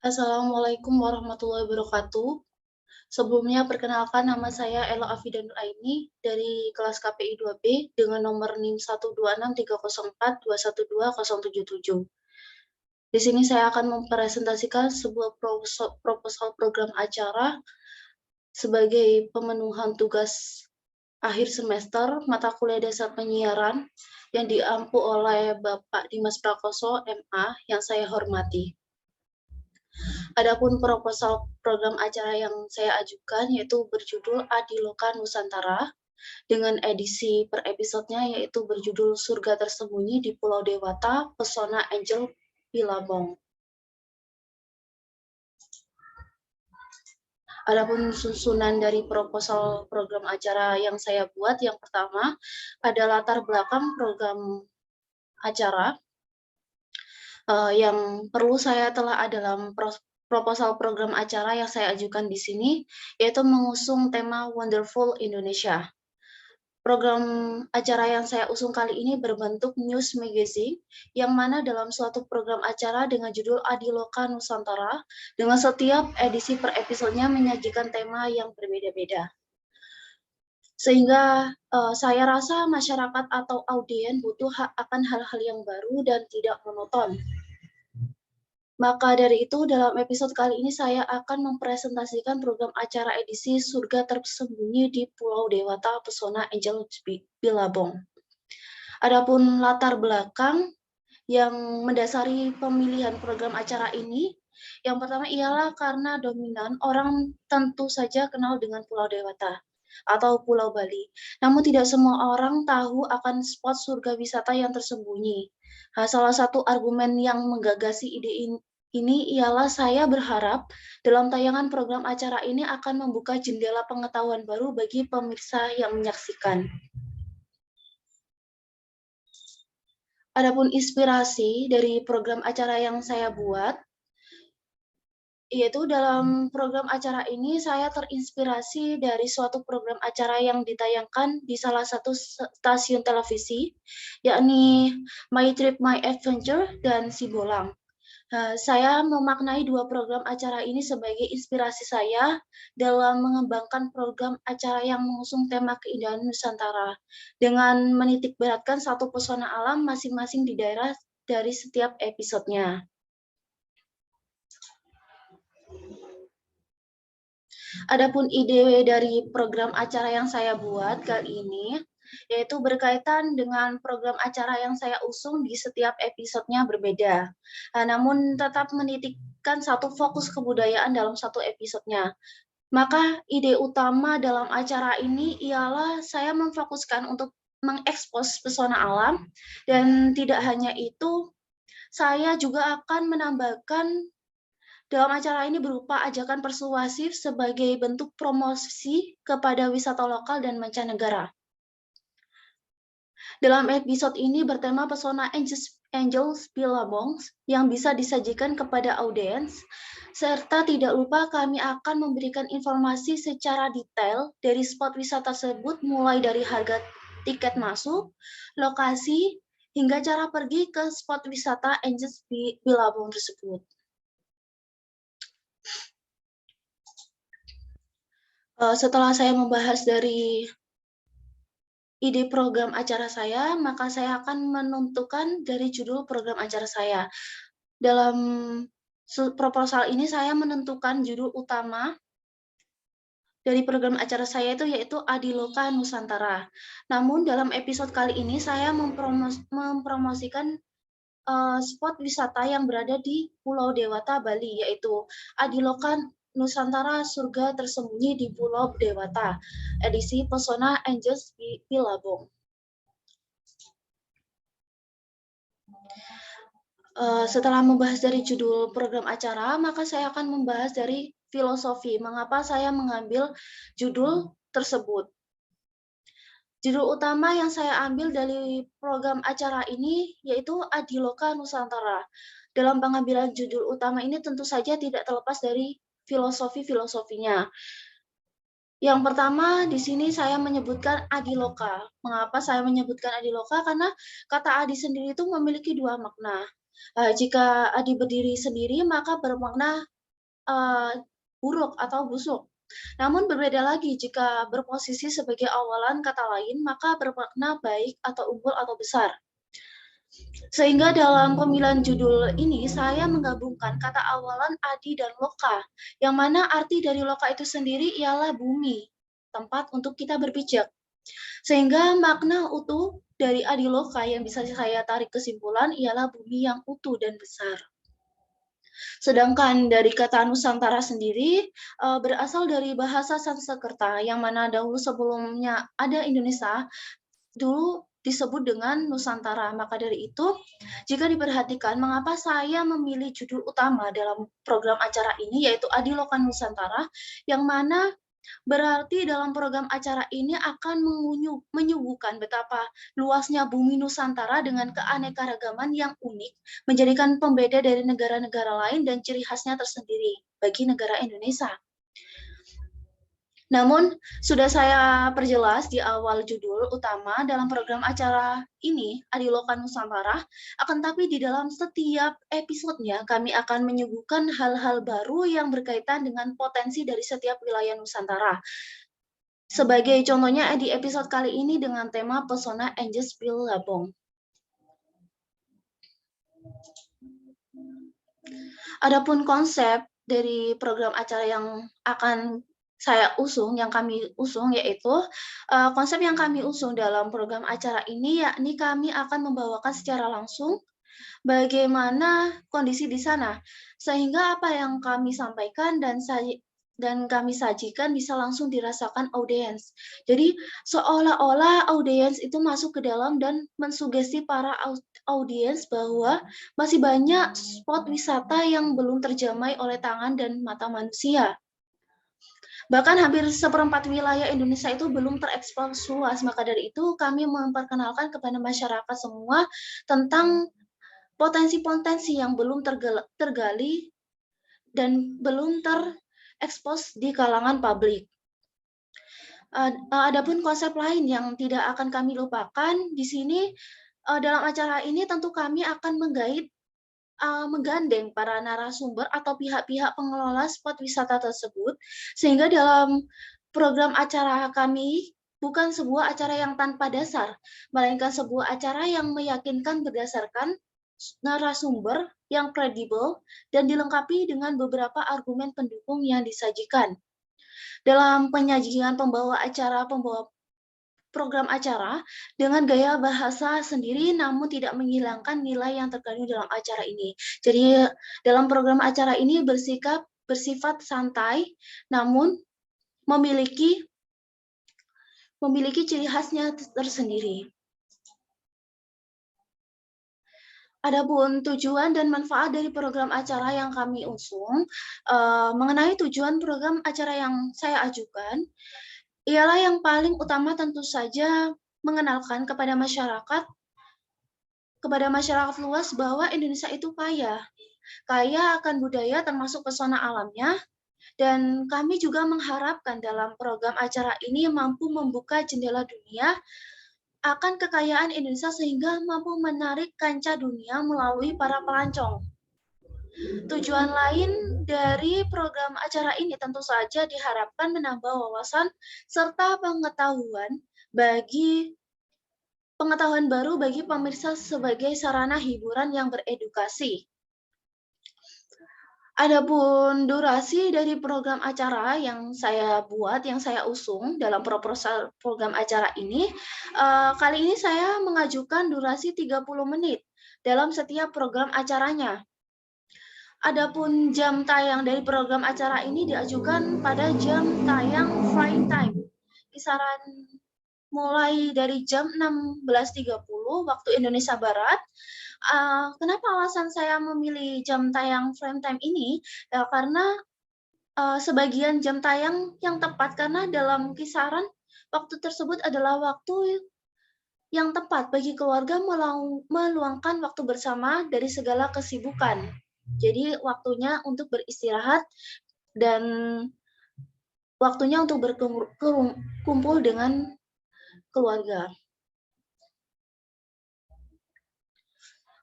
Assalamualaikum warahmatullahi wabarakatuh. Sebelumnya perkenalkan nama saya Ella Afidanul Aini dari kelas KPI 2B dengan nomor NIM 1263042120077. Di sini saya akan mempresentasikan sebuah proposal program acara sebagai pemenuhan tugas akhir semester mata kuliah dasar penyiaran yang diampu oleh Bapak Dimas Prakoso, MA, yang saya hormati. Adapun proposal program acara yang saya ajukan yaitu berjudul Adiloka Nusantara dengan edisi per episodenya yaitu berjudul Surga Tersembunyi di Pulau Dewata, Pesona Angel Billabong. Adapun susunan dari proposal program acara yang saya buat, yang pertama ada latar belakang program acara yang perlu saya telah dalam proposal program acara yang saya ajukan di sini, yaitu mengusung tema Wonderful Indonesia. Program acara yang saya usung kali ini berbentuk news magazine, yang mana dalam suatu program acara dengan judul Adiloka Nusantara, dengan setiap edisi per episodenya menyajikan tema yang berbeda-beda. Sehingga saya rasa masyarakat atau audiens butuh akan hal-hal yang baru dan tidak monoton. Maka dari itu, dalam episode kali ini saya akan mempresentasikan program acara edisi Surga Tersembunyi di Pulau Dewata Pesona Angel Billabong. Adapun latar belakang yang mendasari pemilihan program acara ini, yang pertama ialah karena dominan orang tentu saja kenal dengan Pulau Dewata atau Pulau Bali. Namun tidak semua orang tahu akan spot surga wisata yang tersembunyi. Salah satu argumen yang menggagasi ide ini ialah saya berharap dalam tayangan program acara ini akan membuka jendela pengetahuan baru bagi pemirsa yang menyaksikan. Adapun inspirasi dari program acara yang saya buat, yaitu dalam program acara ini saya terinspirasi dari suatu program acara yang ditayangkan di salah satu stasiun televisi, yakni My Trip My Adventure dan Sibolang. Saya memaknai dua program acara ini sebagai inspirasi saya dalam mengembangkan program acara yang mengusung tema keindahan Nusantara dengan menitikberatkan satu pesona alam masing-masing di daerah dari setiap episodenya. Adapun ide dari program acara yang saya buat kali ini, yaitu berkaitan dengan program acara yang saya usung di setiap episodenya berbeda. Namun tetap menitikkan satu fokus kebudayaan dalam satu episodenya. Maka ide utama dalam acara ini ialah saya memfokuskan untuk mengekspos pesona alam, dan tidak hanya itu, saya juga akan menambahkan dalam acara ini berupa ajakan persuasif sebagai bentuk promosi kepada wisata lokal dan mancanegara. Dalam episode ini bertema pesona Angels Billabong yang bisa disajikan kepada audiens, serta tidak lupa kami akan memberikan informasi secara detail dari spot wisata tersebut, mulai dari harga tiket masuk, lokasi, hingga cara pergi ke spot wisata Angels Billabong tersebut. Setelah saya membahas dari ide program acara saya, maka saya akan menentukan dari judul program acara saya. Dalam proposal ini saya menentukan judul utama dari program acara saya itu yaitu Adiloka Nusantara. Namun dalam episode kali ini saya mempromosikan spot wisata yang berada di Pulau Dewata, Bali, yaitu Adiloka Nusantara Surga Tersembunyi di Pulau Dewata, edisi Pesona Angels Billabong. Setelah membahas dari judul program acara, maka saya akan membahas dari filosofi, mengapa saya mengambil judul tersebut. Judul utama yang saya ambil dari program acara ini yaitu Adiloka Nusantara. Dalam pengambilan judul utama ini tentu saja tidak terlepas dari filosofinya. Yang pertama, di sini saya menyebutkan Adiloka. Mengapa saya menyebutkan Adiloka? Karena kata Adi sendiri itu memiliki dua makna. Jika Adi berdiri sendiri, maka bermakna buruk atau busuk. Namun berbeda lagi jika berposisi sebagai awalan kata lain, maka bermakna baik atau unggul atau besar. Sehingga dalam pemilihan judul ini, saya menggabungkan kata awalan Adi dan Loka, yang mana arti dari Loka itu sendiri ialah bumi, tempat untuk kita berpijak. Sehingga makna utuh dari Adi Loka yang bisa saya tarik kesimpulan ialah bumi yang utuh dan besar. Sedangkan dari kata Nusantara sendiri berasal dari bahasa Sanskerta, yang mana dahulu sebelumnya ada Indonesia, dulu disebut dengan Nusantara. Maka dari itu, jika diperhatikan mengapa saya memilih judul utama dalam program acara ini, yaitu Adi Loka Nusantara, yang mana berarti dalam program acara ini akan menyuguhkan betapa luasnya bumi Nusantara dengan keanekaragaman yang unik, menjadikan pembeda dari negara-negara lain dan ciri khasnya tersendiri bagi negara Indonesia. Namun, sudah saya perjelas di awal judul utama dalam program acara ini, Adi Loka Nusantara, akan tapi di dalam setiap episodenya kami akan menyuguhkan hal-hal baru yang berkaitan dengan potensi dari setiap wilayah Nusantara. Sebagai contohnya di episode kali ini dengan tema Pesona Anjes Labong. Adapun konsep dari program acara yang akan kami usung yaitu konsep yang kami usung dalam program acara ini, yakni kami akan membawakan secara langsung bagaimana kondisi di sana, sehingga apa yang kami sampaikan dan kami sajikan bisa langsung dirasakan audiens. Jadi seolah-olah audiens itu masuk ke dalam dan mensugesti para audiens bahwa masih banyak spot wisata yang belum terjamai oleh tangan dan mata manusia. Bahkan hampir seperempat wilayah Indonesia itu belum terekspos luas. Maka dari itu kami memperkenalkan kepada masyarakat semua tentang potensi-potensi yang belum tergali dan belum terekspos di kalangan publik. Adapun konsep lain yang tidak akan kami lupakan di sini, dalam acara ini tentu kami akan menggandeng para narasumber atau pihak-pihak pengelola spot wisata tersebut, sehingga dalam program acara kami bukan sebuah acara yang tanpa dasar, melainkan sebuah acara yang meyakinkan berdasarkan narasumber yang kredibel dan dilengkapi dengan beberapa argumen pendukung yang disajikan. Dalam penyajian pembawa program acara dengan gaya bahasa sendiri namun tidak menghilangkan nilai yang terkandung dalam acara ini. Jadi dalam program acara ini bersifat santai namun memiliki ciri khasnya tersendiri. Adapun tujuan dan manfaat dari program acara yang kami usung, mengenai tujuan program acara yang saya ajukan, ialah yang paling utama tentu saja mengenalkan kepada masyarakat luas bahwa Indonesia itu kaya akan budaya termasuk pesona alamnya, dan kami juga mengharapkan dalam program acara ini mampu membuka jendela dunia akan kekayaan Indonesia sehingga mampu menarik kancah dunia melalui para pelancong. Tujuan lain dari program acara ini tentu saja diharapkan menambah wawasan serta pengetahuan baru bagi pemirsa sebagai sarana hiburan yang beredukasi. Adapun durasi dari program acara yang saya buat, yang saya usung dalam proposal program acara ini, kali ini saya mengajukan durasi 30 menit dalam setiap program acaranya. Adapun jam tayang dari program acara ini diajukan pada jam tayang prime time, kisaran mulai dari jam 16.30 waktu Indonesia Barat. Kenapa alasan saya memilih jam tayang prime time ini? Karena sebagian jam tayang yang tepat, karena dalam kisaran waktu tersebut adalah waktu yang tepat bagi keluarga meluangkan waktu bersama dari segala kesibukan. Jadi waktunya untuk beristirahat dan waktunya untuk berkumpul dengan keluarga.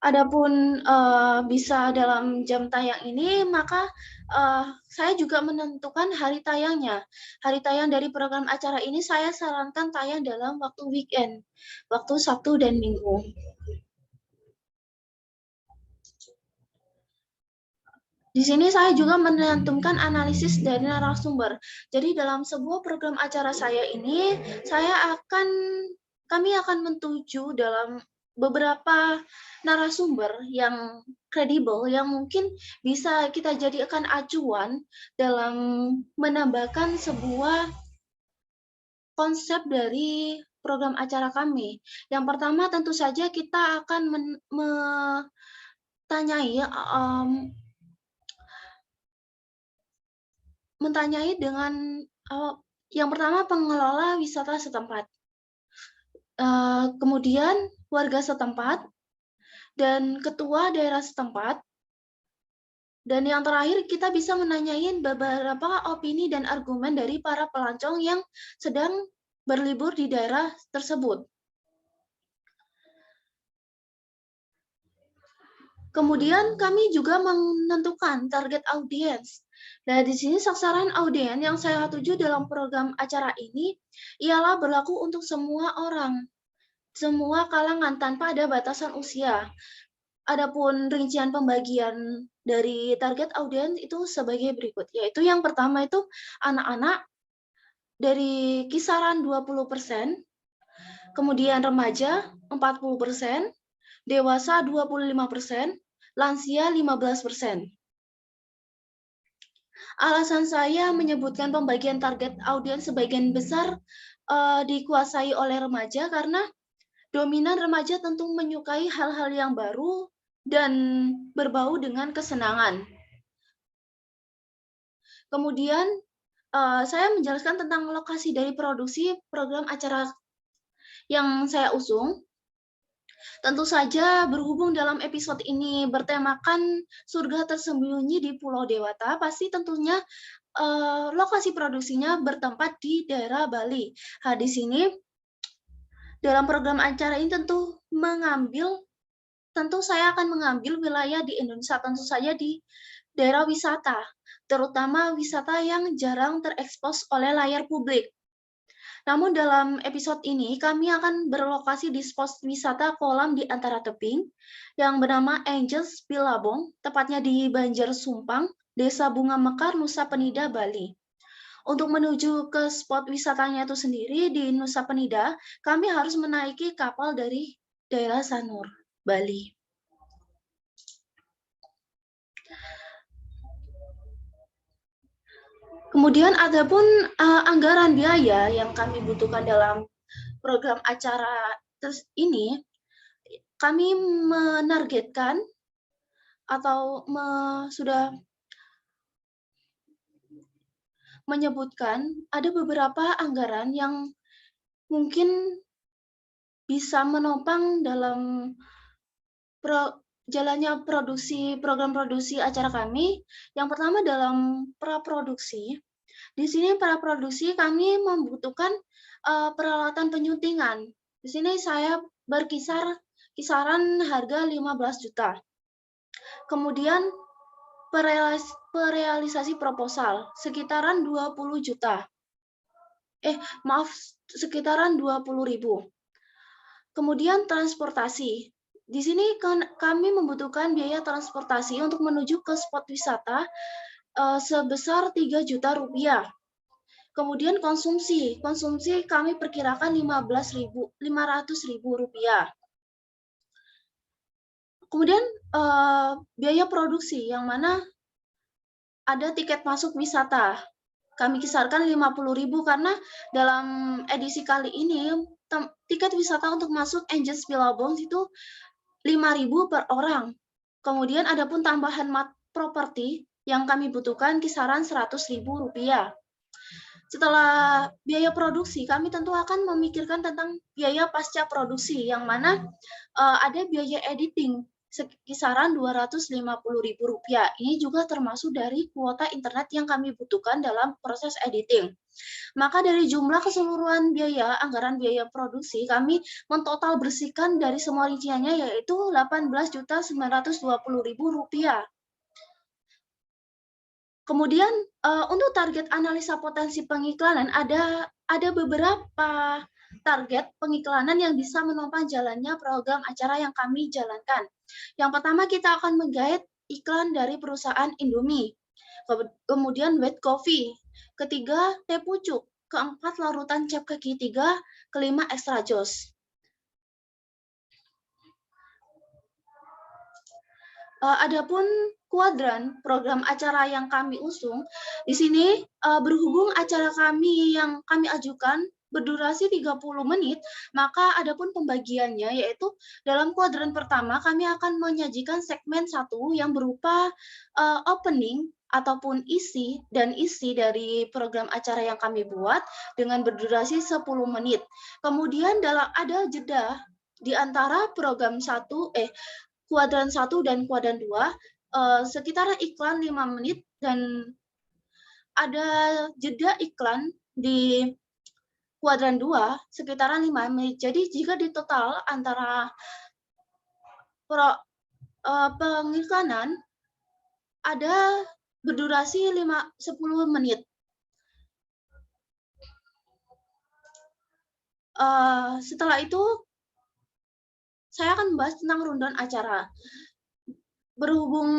Adapun bisa dalam jam tayang ini, maka saya juga menentukan hari tayangnya. Hari tayang dari program acara ini saya sarankan tayang dalam waktu weekend, waktu Sabtu dan Minggu. Di sini saya juga menentukan analisis dari narasumber. Jadi dalam sebuah program acara saya ini, kami akan mentuju dalam beberapa narasumber yang kredibel, yang mungkin bisa kita jadikan acuan dalam menambahkan sebuah konsep dari program acara kami. Yang pertama tentu saja kita akan mentanyai dengan yang pertama pengelola wisata setempat, kemudian warga setempat, dan ketua daerah setempat, dan yang terakhir kita bisa menanyain beberapa opini dan argumen dari para pelancong yang sedang berlibur di daerah tersebut. Kemudian kami juga menentukan target audiens. Nah, di sini sasaran audiens yang saya tuju dalam program acara ini ialah berlaku untuk semua orang, semua kalangan tanpa ada batasan usia. Adapun rincian pembagian dari target audiens itu sebagai berikut, yaitu yang pertama itu anak-anak dari kisaran 20%, kemudian remaja 40%, dewasa 25%, lansia 15%. Alasan saya menyebutkan pembagian target audiens sebagian besar dikuasai oleh remaja karena dominan remaja tentu menyukai hal-hal yang baru dan berbau dengan kesenangan. Kemudian saya menjelaskan tentang lokasi dari produksi program acara yang saya usung. Tentu saja berhubung dalam episode ini bertemakan surga tersembunyi di Pulau Dewata, pasti tentunya lokasi produksinya bertempat di daerah Bali. Nah, di sini dalam program acara ini tentu saya akan mengambil wilayah di Indonesia, tentu saja di daerah wisata, terutama wisata yang jarang terekspos oleh layar publik. Namun dalam episode ini kami akan berlokasi di spot wisata kolam di antara tebing yang bernama Angels Pilabong, tepatnya di Banjar Sumpang, Desa Bunga Mekar, Nusa Penida, Bali. Untuk menuju ke spot wisatanya itu sendiri di Nusa Penida, kami harus menaiki kapal dari daerah Sanur, Bali. Kemudian adapun anggaran biaya yang kami butuhkan dalam program acara ini, kami menargetkan atau sudah menyebutkan ada beberapa anggaran yang mungkin bisa menopang dalam jalannya program produksi acara kami. Yang pertama dalam praproduksi. Di sini praproduksi kami membutuhkan peralatan penyuntingan. Di sini saya kisaran harga 15 juta. Kemudian perealisasi proposal sekitaran 20 juta. Sekitaran 20.000. Kemudian transportasi. Di sini kami membutuhkan biaya transportasi untuk menuju ke spot wisata sebesar 3 juta rupiah. Kemudian konsumsi kami perkirakan 500.000 rupiah. Kemudian biaya produksi yang mana ada tiket masuk wisata. Kami kisarkan 50.000 karena dalam edisi kali ini tiket wisata untuk masuk Angels Pilabong itu 5.000 per orang. Kemudian adapun tambahan properti yang kami butuhkan kisaran 100.000 rupiah. Setelah biaya produksi, kami tentu akan memikirkan tentang biaya pasca produksi, yang mana ada biaya editing. kisaran Rp250.000. Ini juga termasuk dari kuota internet yang kami butuhkan dalam proses editing. Maka dari jumlah keseluruhan biaya, anggaran biaya produksi, kami mentotal bersihkan dari semua rinciannya yaitu Rp18.920.000. Kemudian untuk target analisa potensi pengiklanan ada beberapa target pengiklanan yang bisa menopang jalannya program acara yang kami jalankan. Yang pertama kita akan menggait iklan dari perusahaan Indomie, kemudian White Coffee, ketiga teh pucuk, keempat larutan cap kaki 3, kelima extra joss. Adapun kuadran program acara yang kami usung, di sini berhubung acara kami yang kami ajukan berdurasi 30 menit, maka adapun pembagiannya yaitu dalam kuadran pertama kami akan menyajikan segmen 1 yang berupa opening ataupun isi dari program acara yang kami buat dengan berdurasi 10 menit. Kemudian ada jeda di antara kuadran 1 dan kuadran 2, sekitar iklan 5 menit dan ada jeda iklan di kuadran 2 sekitaran 5 menit. Jadi jika di total antara pengiklanan ada berdurasi 10 menit. Setelah itu saya akan membahas tentang rundown acara. Berhubung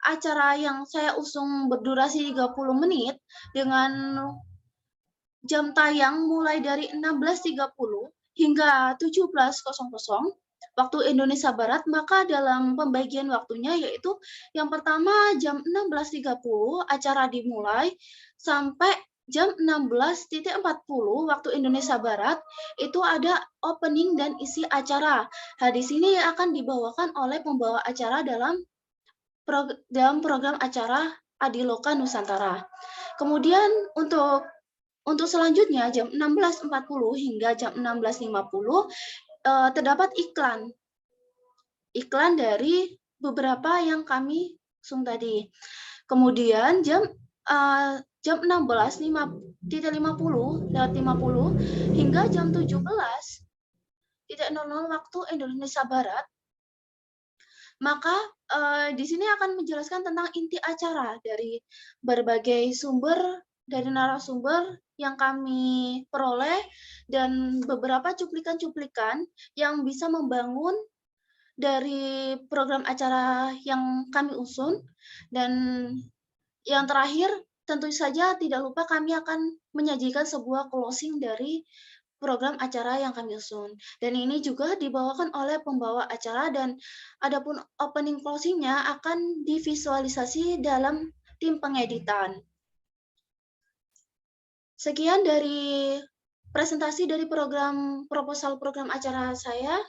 acara yang saya usung berdurasi 30 menit dengan jam tayang mulai dari 16.30 hingga 17.00 waktu Indonesia Barat, maka dalam pembagian waktunya yaitu yang pertama jam 16.30 acara dimulai sampai jam 16.40 waktu Indonesia Barat itu ada opening dan isi acara. Nah, di sini akan dibawakan oleh pembawa acara dalam program acara Adiloka Nusantara. Kemudian untuk selanjutnya jam 16.40 hingga jam 16.50 terdapat iklan dari beberapa yang kami usung tadi. Kemudian jam 16.50 hingga jam 17.00 waktu Indonesia Barat, maka di sini akan menjelaskan tentang inti acara dari berbagai sumber dari narasumber yang kami peroleh dan beberapa cuplikan-cuplikan yang bisa membangun dari program acara yang kami usung. Dan yang terakhir, tentu saja tidak lupa kami akan menyajikan sebuah closing dari program acara yang kami usung. Dan ini juga dibawakan oleh pembawa acara dan adapun opening closing-nya akan divisualisasi dalam tim pengeditan. Sekian dari presentasi dari proposal program acara saya.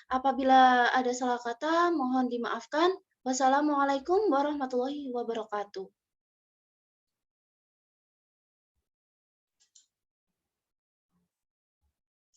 Apabila ada salah kata, mohon dimaafkan. Wassalamualaikum warahmatullahi wabarakatuh.